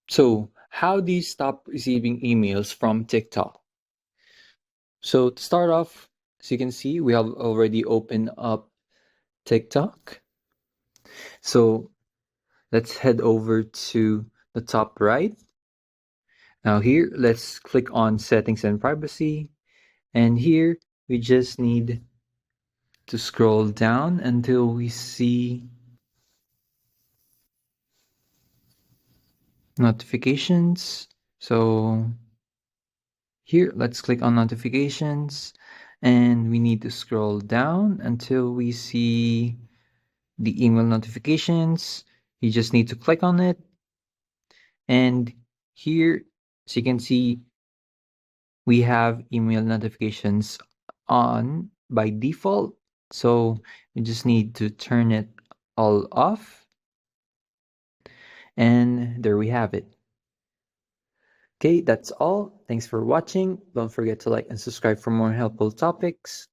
So, how do you stop receiving emails from TikTok? So, to start off, as you can see, we have already opened up TikTok. So, let's head over to the top right. Now, here, let's click on Settings and Privacy. And here, we just need to scroll down until we see notifications. So, here, let's click on notifications and we need to scroll down until we see the email notifications. You just need to click on it. And here, as you can see, we have email notifications on by default. So you just need to turn it all off. And there we have it. Okay, that's all. Thanks for watching. Don't forget to like and subscribe for more helpful topics.